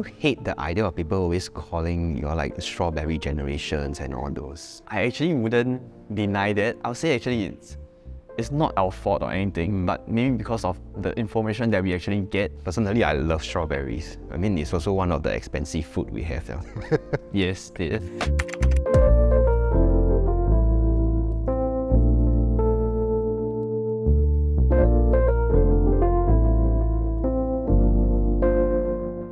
you hate the idea of people always calling you like strawberry generations and all those? I actually wouldn't deny that. I would say actually it's not our fault or anything, but maybe because of the information that we actually get. Personally, I love strawberries. I mean, it's also one of the expensive food we have. Yes, it is.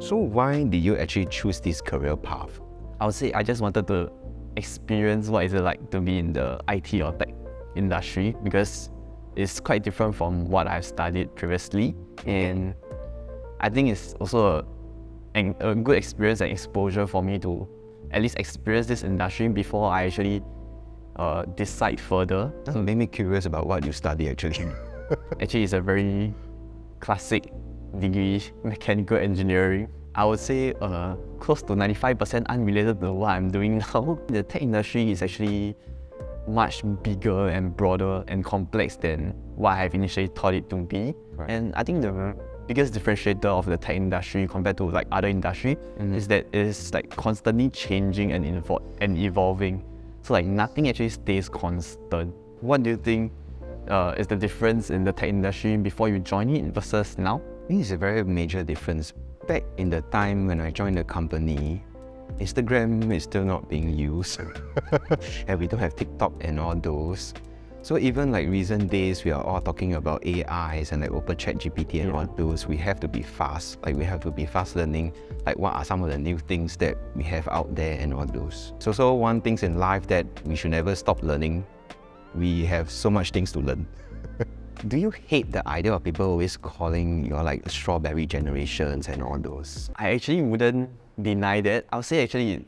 So why did you actually choose this career path? I would say I just wanted to experience what is it like to be in the IT or tech industry, because it's quite different from what I've studied previously, and I think it's also a good experience and exposure for me to at least experience this industry before I actually decide further. That made me curious about what you study actually. Actually, it's a very classic degree, mechanical engineering. I would say close to 95% unrelated to what I'm doing now. The tech industry is actually much bigger and broader and complex than what I've initially thought it to be. Right. And I think the biggest differentiator of the tech industry compared to like other industry is that it is like constantly changing and evolving. So like nothing actually stays constant. What do you think is the difference in the tech industry before you join it versus now? I think it's a very major difference. Back in the time when I joined the company, Instagram is still not being used and we don't have TikTok and all those. So even like recent days, we are all talking about AIs and like open chat GPT and all those. We have to be fast, like we have to be fast learning, like what are some of the new things that we have out there and all those. It's also one thing in life that we should never stop learning. We have so much things to learn. Do you hate the idea of people always calling you like strawberry generations and all those? I actually wouldn't deny that. I would say actually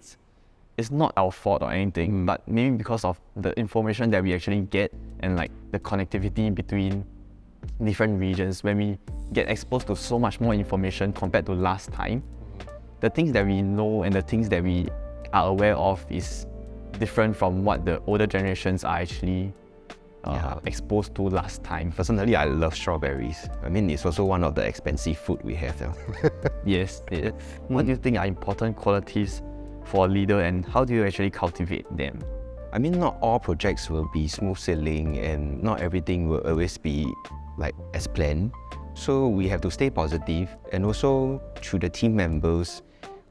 it's not our fault or anything, but maybe because of the information that we actually get and like the connectivity between different regions. When we get exposed to so much more information compared to last time, the things that we know and the things that we are aware of is different from what the older generations are actually exposed to last time. Personally, I love strawberries. I mean, it's also one of the expensive food we have. Yes, it is. What do you think are important qualities for a leader, and how do you actually cultivate them? I mean, not all projects will be smooth sailing and not everything will always be like as planned. So we have to stay positive, and also through the team members,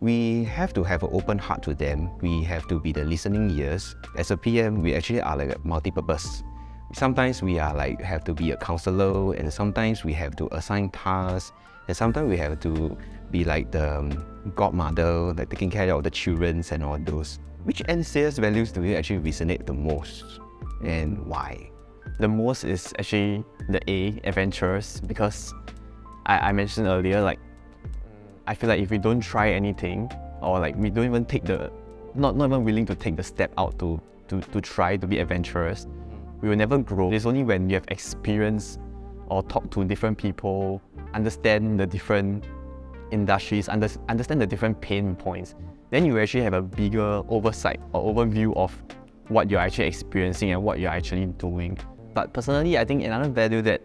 we have to have an open heart to them. We have to be the listening ears. As a PM, we actually are like a multi-purpose. Sometimes we are like have to be a counselor, and sometimes we have to assign tasks, and sometimes we have to be like the godmother, like taking care of the children and all those. Which NCS values do you actually resonate the most, and why? The most is actually the A, adventurous, because I mentioned earlier, like I feel like if we don't try anything, or like we don't even take not even willing to take the step out to try to be adventurous, we will never grow. It's only when you have experience or talk to different people, understand the different industries, understand the different pain points, then you actually have a bigger oversight or overview of what you're actually experiencing and what you're actually doing. But personally, I think another value that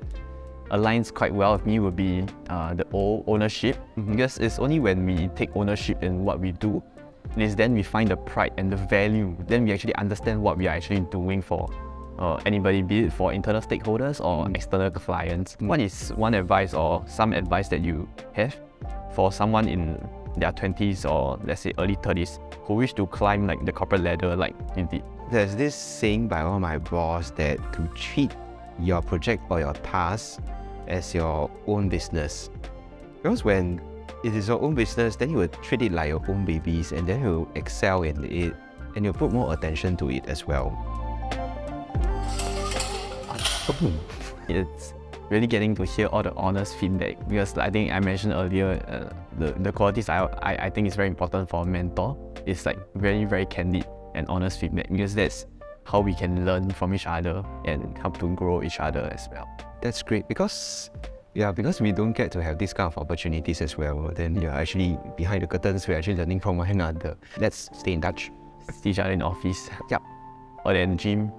aligns quite well with me would be the ownership, because it's only when we take ownership in what we do, it is then we find the pride and the value, then we actually understand what we are actually doing for anybody, be it for internal stakeholders or external clients. What is one advice or some advice that you have for someone in their 20s or let's say early 30s who wish to climb like the corporate ladder like you did? There's this saying by one of my boss that to treat your project or your task as your own business. Because when it is your own business, then you will treat it like your own babies, and then you excel in it and you put more attention to it as well. It's really getting to hear all the honest feedback, because I think I mentioned earlier the qualities I think is very important for a mentor. It's like very, very candid and honest feedback, because that's how we can learn from each other and help to grow each other as well. That's great, because we don't get to have these kind of opportunities as well. Then actually behind the curtains, we're actually learning from one another. Let's stay in touch. See each other in the office. Yep. Or in the gym.